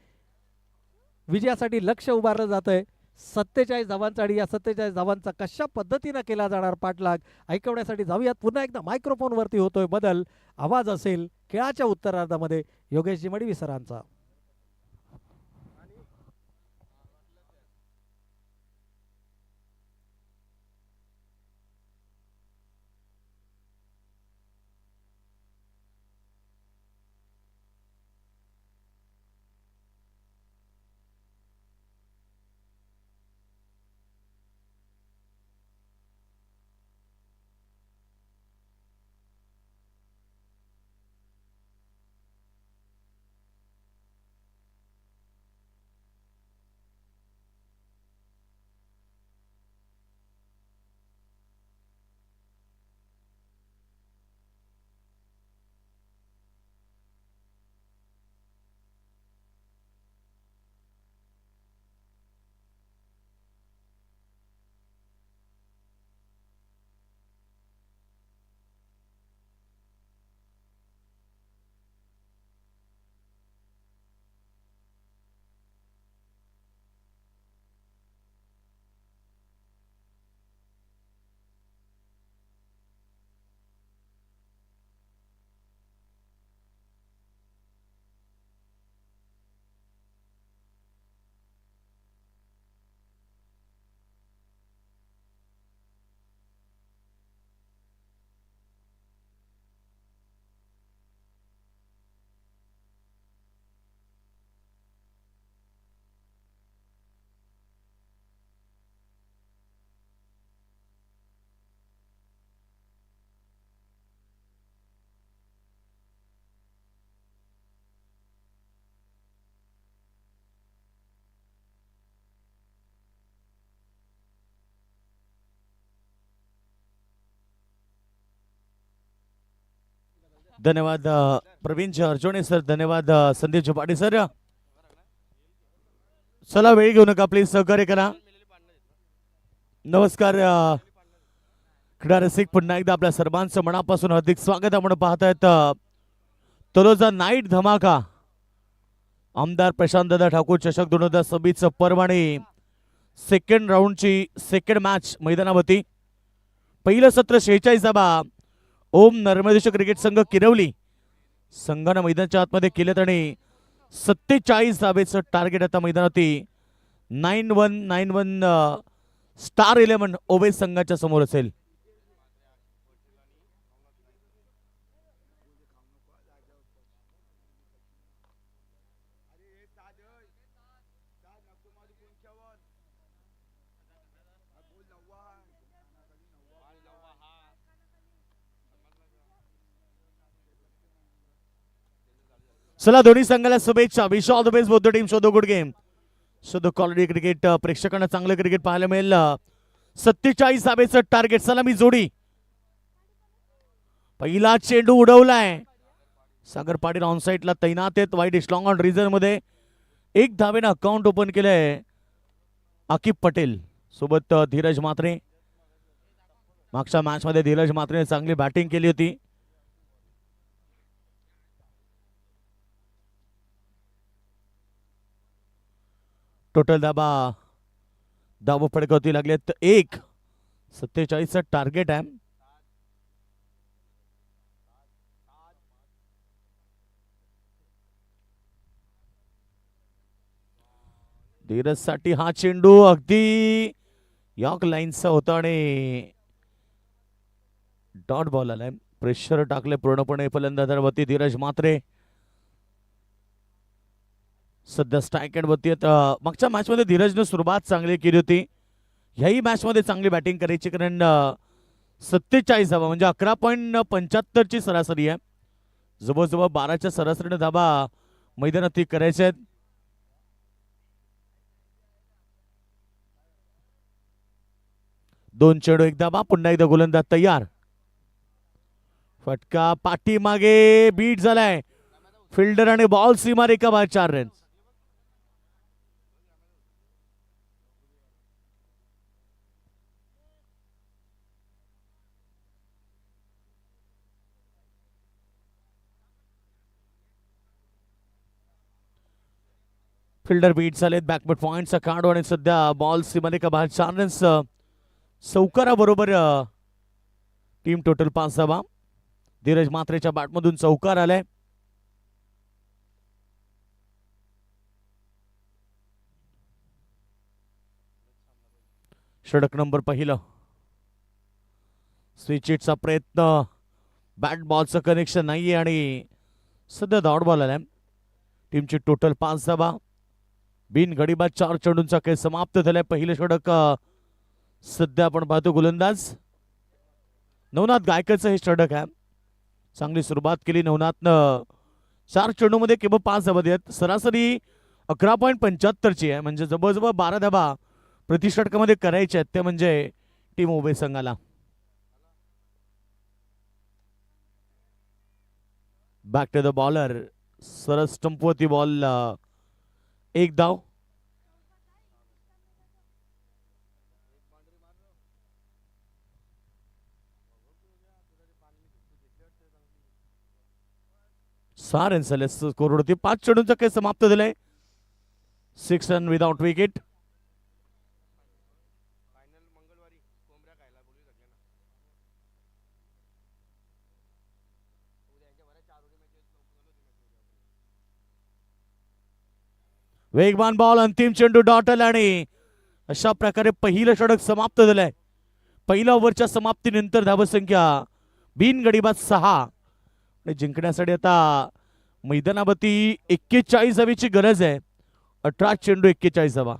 S1: विजयासाठी लक्ष उभारलं जातंय. 47 धावांचा आणि या 47 धावांचा कशा पद्धतीनं केला जाणार पाठलाग ऐकवण्यासाठी जाऊयात. पुन्हा एकदा मायक्रोफोनवरती होतोय बदल. आवाज असेल खेळाच्या उत्तरार्धामध्ये योगेशजी मडवी सरांचा.
S2: धन्यवाद प्रवीण अर्जुने सर. धन्यवाद संदीप झोपाटे सर. चला वेळ घेऊ नका प्लीज सहकार्य करा. नमस्कार क्रीडा रसिक, पुन्हा एकदा आपल्या सर्वांचं मनापासून हार्दिक स्वागत. आपण पाहतायत तलोजा नाईट धमाका आमदार प्रशांत दादा ठाकूर चषक 2026 पर्व आणि सेकंड राऊंडची सेकंड मॅच मैदानावरती. पहिलं सत्र 46 धावा ओम नर्मदेश्वर क्रिकेट संघ किरवली संघानं मैदानाच्या आतमध्ये केलेत आणि 47 धावेचं टार्गेट आता मैदानावरती 9191 स्टार 11 ओवेस संघाच्या समोर असेल. चला दोन्ही संघाला शुभेच्छा. Wish all the best both the team. Show the good game, show the quality cricket. प्रेक्षकांना चांगलं क्रिकेट पाहायला मिळेल. 47 धावेचं टार्गेट. सलामी जोडी. पहिला चेंडू उडवलाय. सागर पाटील ऑन साइडला तैनात आहेत. वाईट स्ट्रॉंग ऑन रिझर्व मध्ये 1 धावेनं अकाउंट ओपन केलंय आकिब पटेल सोबत धीरज मात्रे. मागच्या मॅच मध्ये धीरज मात्रेने चांगली बॅटिंग केली होती. टोटल धावा फडकवती लागलेत 1. 47चं टार्गेट आहे. धीरज साठी हा चेंडू अगदी यॉर्क लाईनचा होता आणि डॉट बॉल आलाय. प्रेशर टाकले पूर्णपणे फलंदाजांवरती धीरज म्हात्रे. सध्या स्ट्राईक वरती आहेत. मागच्या मॅच मध्ये धीरजने सुरुवात चांगली केली होती. ह्याही मॅच मध्ये चांगली बॅटिंग करायची, कारण 47 धावा म्हणजे 11.75 ची सरासरी आहे. जवळजवळ 12च्या सरासरीने धावा मैदानात करायचे आहेत. दोन चेंडू एक धावा. पुन्हा एकदा गोलंदाज तयार. फटका पाठीमागे बीट झालाय. फिल्डर आणि बॉल सीमारेखा बाहेर 4 रन. फिल्डर बीट झालेत. बॅकवर्ड पॉइंटचा काढू आणि सध्या बॉल सीमारेखा बाहेर 4 रन्स. चौकारा बरोबर टीम टोटल 5 धावा. धीरज म्हात्रेच्या बॅटमधून चौकार आलाय. षटक नंबर पहिलं. स्विच हिटचा प्रयत्न. बॅट बॉलचं कनेक्शन नाहीये आणि सध्या डॉट बॉल आलाय. टीमची टोटल 5 धावा. बिन गडीबाद 4 चेंडूंचा खेळ समाप्त झालाय. पहिलं षटक सध्या आपण पाहतो गोलंदाज नवनाथ गायकरचं हे षटक आहे. चांगली सुरुवात केली नवनाथनं. 4 चेंडूमध्ये केवळ 5 धावा आहेत. सरासरी 11.75 ची आहे, म्हणजे जवळजवळ 12 धावा प्रति षटकामध्ये करायचे आहेत, ते म्हणजे टीम उभे संघाला. Back to the bowler. सरस स्टंपवरती बॉल. एक धाव. सहा रन झाले स्कोरवरती. 5 चेंडूंचा खेळ समाप्त झालाय. 6 रन विदाउट विकेट. वेगवान बॉल. अंतिम चेंडू डॉटल आणि अशा प्रकारे पहिलं षटक समाप्त झालंय. पहिल्या ओव्हरच्या समाप्तीनंतर धावसंख्या बिन गडीबाद 6. जिंकण्यासाठी आता मैदानावरती 41 धावेची गरज आहे. 18 चेंडू 41 धावा.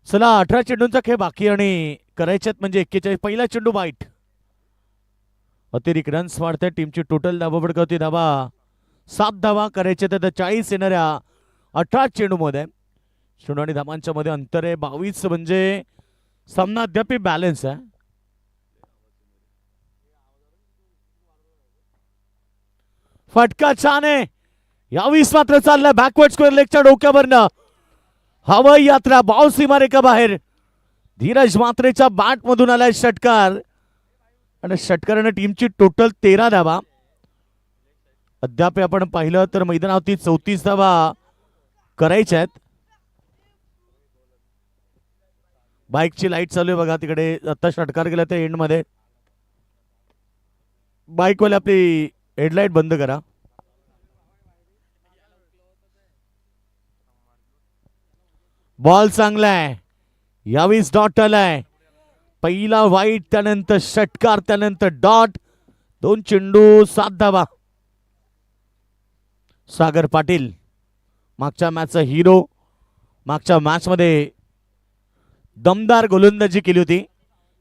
S2: चला 18 चेंडूंचा खेळ बाकी आणि करायच्यात म्हणजे 41. पहिला चेंडू वाईट. अतिरिक्त रन्स वाढतात. टीमची टोटल धावा भडकवती. धावा 7 धावा करायचे तर 40 येणाऱ्या 18 चेंडू मध्ये. चेंडू आणि धावांच्या मध्ये अंतर आहे 22, म्हणजे सामना अद्याप बॅलन्स आहे. फटका छान आहे. यावेळेस मात्र चाललाय बॅकवर्ड स्क्वेअर लेगच्या डोक्यावरनं. हवाई यात्रा. बॉल सीमारेखा बाहेर. धीरज म्हात्रेच्या बॅट मधून आलाय षटकार आणि षटकाराने टीमची टोटल 13 धावा. अद्याप आपण पाहिलं तर मैदानावरती 34 धावा करायच्या आहेत. बाईकची लाईट चालू आहे बघा तिकडे. आता षटकार गेला त्या एंड मध्ये. बाईकवाले आपली हेडलाईट बंद करा. बॉल चांगला आहे. यावेळेस डॉट आलाय. पहिला वाईट, त्यानंतर षटकार, त्यानंतर डॉट. 2 चेंडू 7 धावा. सागर पाटील मागच्या मॅचचा हिरो. मागच्या मॅच मध्ये दमदार गोलंदाजी केली होती.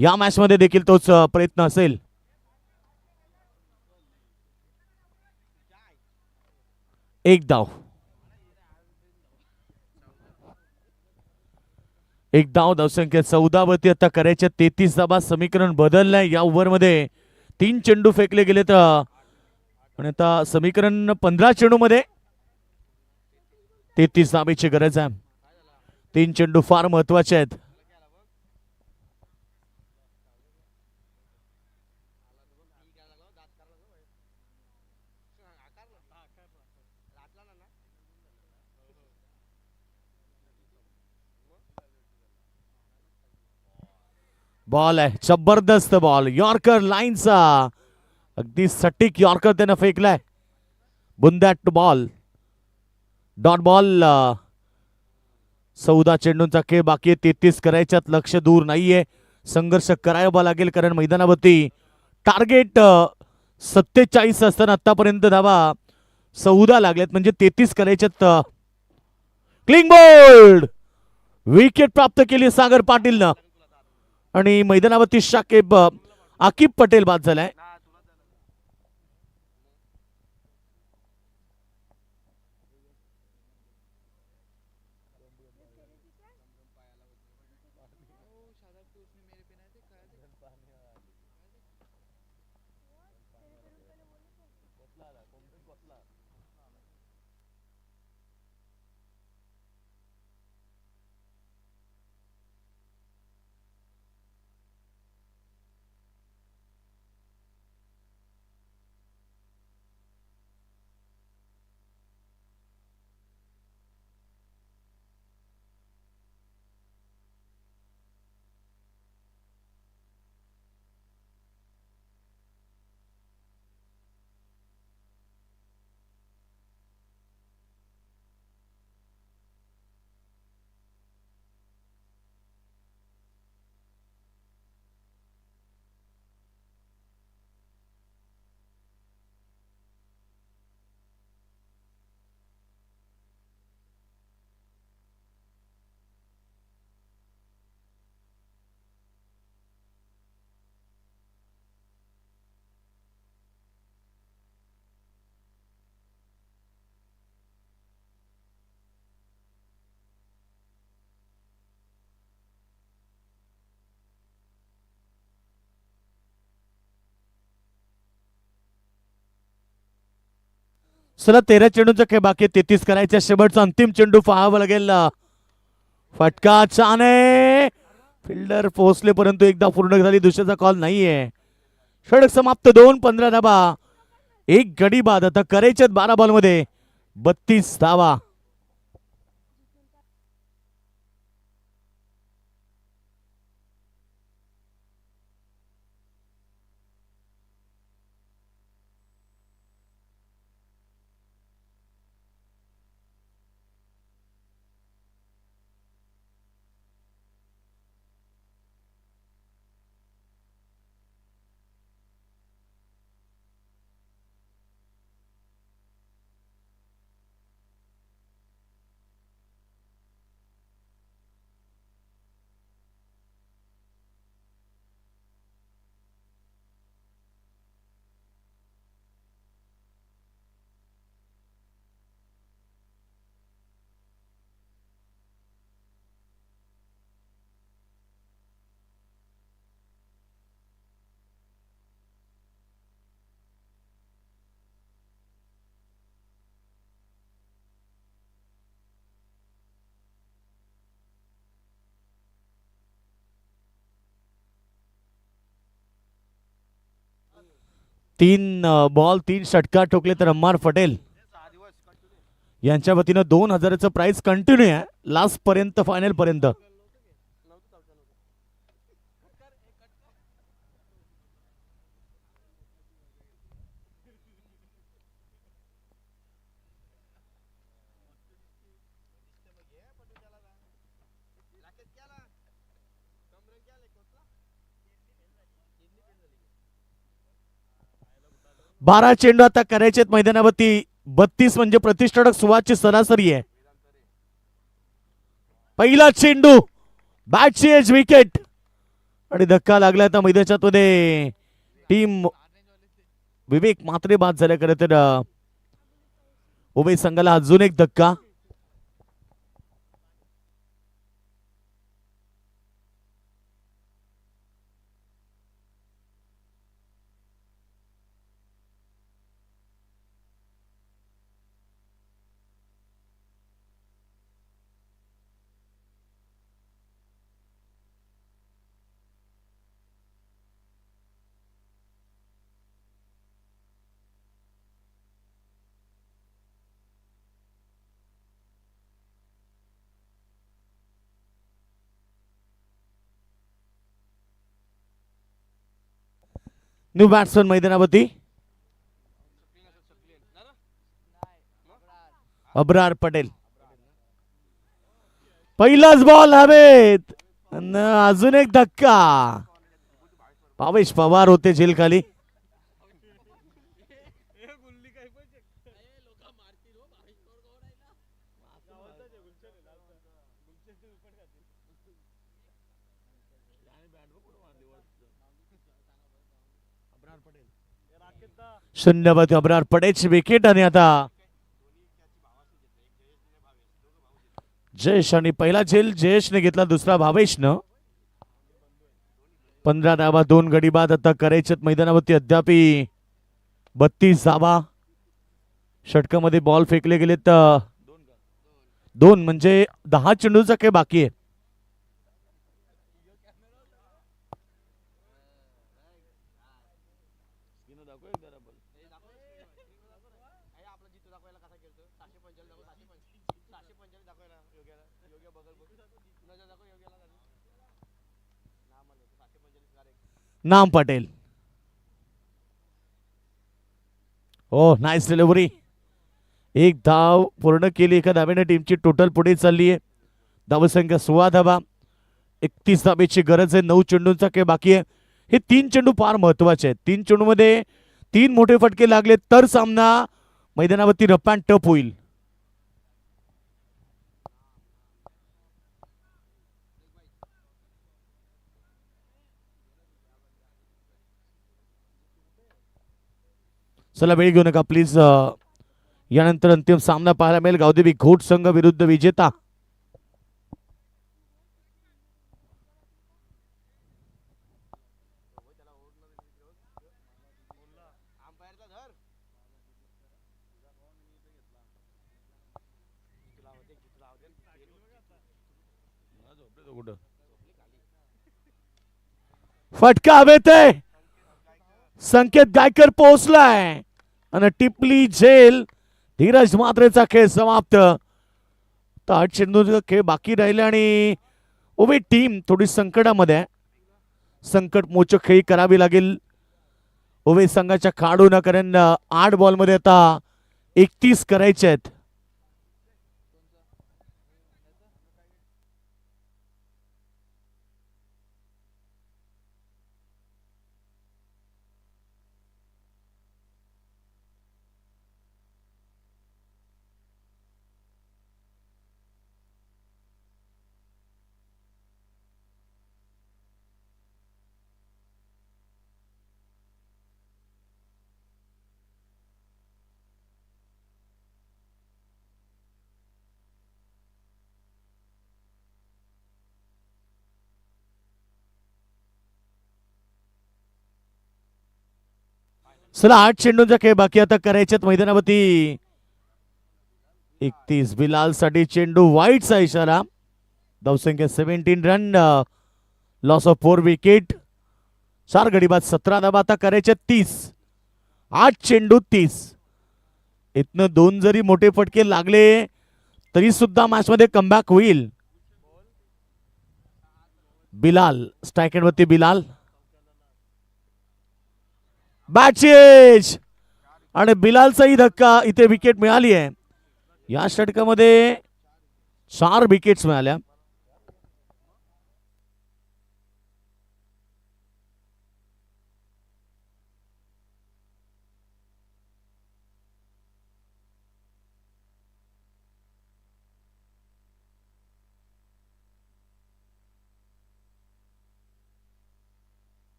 S2: या मॅच मध्ये देखील तोच प्रयत्न असेल. एक धाव, एक धाव, धावसंख्या 14 वरती आता करायच्या 33 धावा. समीकरण बदललंय या ओव्हर मध्ये. 3 चेंडू फेकले गेले तर आणि आता समीकरण 15 चेंडू मध्ये 33 धावेची गरज आहे. 3 चेंडू फार महत्वाचे आहेत. बॉल आहे, जबरदस्त बॉल, यॉर्कर लाईनचा अगदी सटीक यॉर्कर त्यानं फेकलाय. बुंदॅट बॉल, डॉट बॉल. 14 चेंडूंचा खेळ बाकी आहे. 33 करायच्यात, लक्ष दूर नाहीये. संघर्ष करावा लागेल कारण मैदानावरती टार्गेट 47 असताना आतापर्यंत धावा 14 लागल्यात, म्हणजे 33 करायच्यात. क्लिंग बोल्ड, विकेट प्राप्त केली सागर पाटीलनं आणि मैदानावरती शाकिब आकिब पटेल बाद झालाय. चला 13 चेंडूंचा खेळ बाकी, 33 करायचा. शेवटचा अंतिम चेंडू पाहावा लागेल. फटका छान आहे, फिल्डर पोहोचले परंतु एकदा पूर्ण झाली, दुसऱ्याचा कॉल नाहीये. षटक समाप्त. 2-15 धाबा, एक गडी बाद. आता करायच्यात 12 बॉल मध्ये 32 धावा. तीन बॉल 3 षटकार ठोकले तर अम्मार पटेल यांच्या वतीनं 2000चं प्राइस कंटिन्यू आहे लास्ट पर्यंत, फायनल पर्यंत. बारा चेंडू आता करायचे मैदानावरती. 32 म्हणजे प्रतिष्ठक सुवासची सरासरी आहे. पहिला चेंडू, बॅटची एज, विकेट. आणि धक्का लागला आता मैदानाच्या मध्ये टीम विवेक मात्रे बाद झाल्या. खरं तर उभे संघाला अजून एक धक्का. न्यू बॅट्समन मैदानावरती अब्रार पटेल. पहिलाच बॉल हवेत अन अजून एक धक्का. भावेश पवार होते झेल खाली. शून्यवती अब्रार पटेलची विकेट. आणि आता जयेश आणि पहिला झेल जयेशने घेतला, दुसरा भावेशनं. 15 धावा 2 गडी बाद आता करायचे मैदानावरती. अद्याप 32 धावा. षटकामध्ये बॉल फेकले गेलेत 2, म्हणजे 10 चेंडूचा काही बाकी आहे. नाम पटेल. ओ नाईस डिलिव्हरी. एक धाव पूर्ण केली. एका धावेने टीमची टोटल पुढे चालली आहे. धावसंख्या 16 धावा. 31 धावेची गरज आहे. 9 चेंडूंचा काही बाकी आहे. हे 3 चेंडू फार महत्वाचे आहेत. 3 चेंडूमध्ये 3 मोठे फटके लागले तर सामना मैदानावरती रफ अँड टफ होईल. चला वेळ घेऊ नका प्लीज. यानंतर अंतिम सामना पाहायला मिळेल. गावदेवी घोट संघ विरुद्ध विजेता. फटका हवेत आहे. संकेत गायकर पोहोचलाय आणि टिपली झेल. धीरज मात्रेचा खेळ समाप्त. 8 चेंडूचा खेळ बाकी राहिले आणि उभी टीम थोडी संकटामध्ये आहे. संकटमोचक खेळी करावी लागेल उभे संघाच्या खेळाडूंना, कारण 8 बॉलमध्ये आता 31 करायचे आहेत. चला 8 चेंडूंचा खेळ बाकी आता करायच्यात मैदानावरती. 31 बिलाल साठी चेंडू वाईटचा इशारा. धावसंख्या 17 रन. Loss of 4 wicket. 4 गडी बाद 17 धावा आता करायचे 30. 8 चेंडू 30. इथनं 2 जरी मोठे फटके लागले तरी सुद्धा मॅच मध्ये कमबॅक होईल. बिलाल स्ट्राइक एंड वरती. बिलाल बॅचेज आणि बिलालचाही धक्का. इथे विकेट मिळाली आहे. या षटकामध्ये 4 विकेट्स मिळाल्या.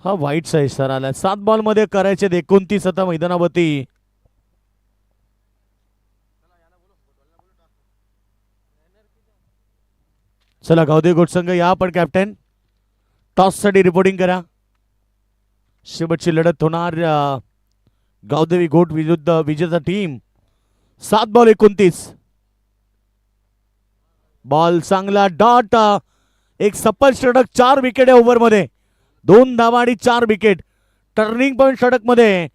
S2: हा वाईटचा इशारा आला. 7 बॉल मध्ये करायचे 29 आता मैदानावरती. चला गावदेवी गोट संघ या पण कॅप्टन टॉस साठी रिपोर्टिंग करा. शेवटची लढत होणार गावदेवी गोट विरुद्ध विजेता टीम. 7 बॉल 29. बॉल चांगला डॉट. एक सप्पल षटक 4 विकेट ओव्हर मध्ये. 2 धावा आणि 4 विकेट. टर्निंग पॉइंट षटक मध्ये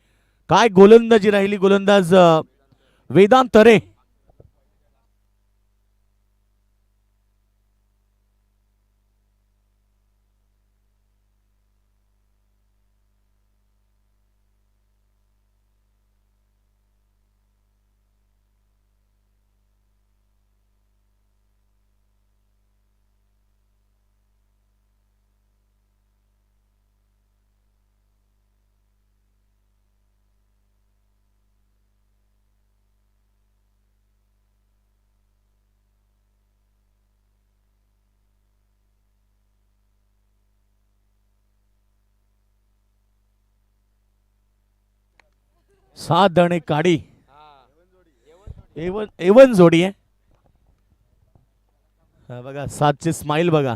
S2: काय गोलंदाजी राहिली गोलंदाज वेदांत तरे. सात आणि काडी एवन जोडी आहे. हा बघा 7ची स्माइल बघा.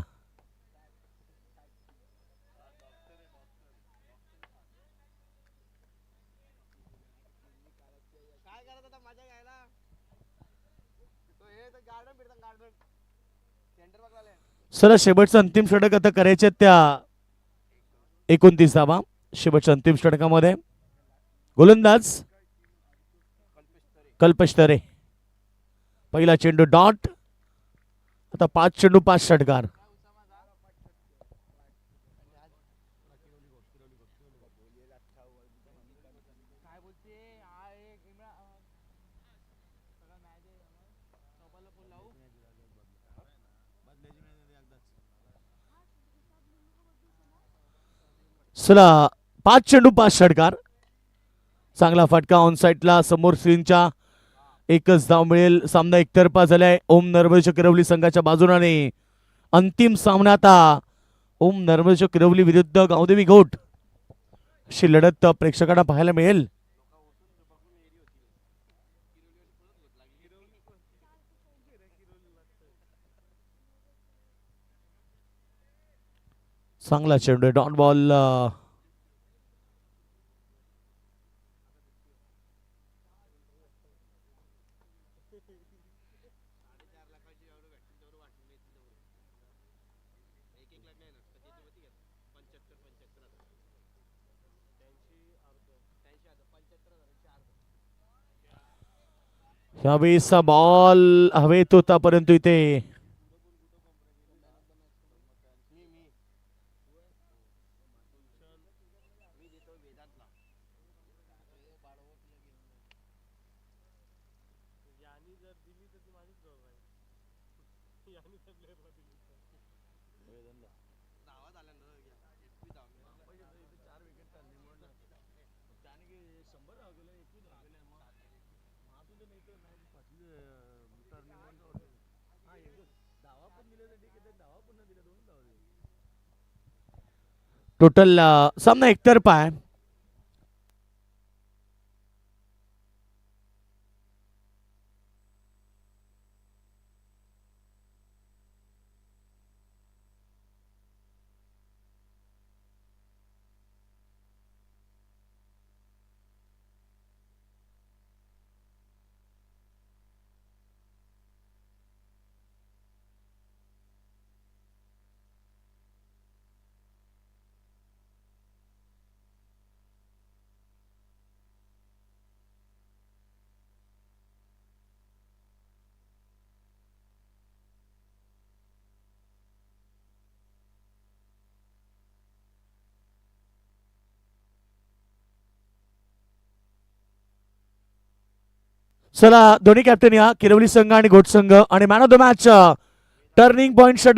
S2: चला शेवटचं अंतिम षटक आता करायचे त्या 29 धावा. शेवटच्या अंतिम षटकामध्ये गोलंदाज कल्पेश तरे. पहिला चेंडू डॉट. आता 5 चेंडू 5 षटकार. चला 5 चेंडू 5 षटकार. चांगला फटका ऑन साइडला समोर स्क्रीनच्या. एकच धाव मिळेल. सामना एकतर्फा झालाय ओम नर्मदेश्वर किरवली संघाच्या बाजूने. अंतिम सामना आता ओम नर्मदेश्वर किरवली विरुद्ध गावदेवी गोट अशी लढत प्रेक्षकांना पाहायला मिळेल. चांगला चेंडू डॉट बॉल. यावेळीचा बॉल हवेत होता परंतु इथे टोटल सामना एकतर्फा आहे. चला दोन्ही कॅप्टन या किरवली संघ आणि गोट संघ आणि man of the match turning point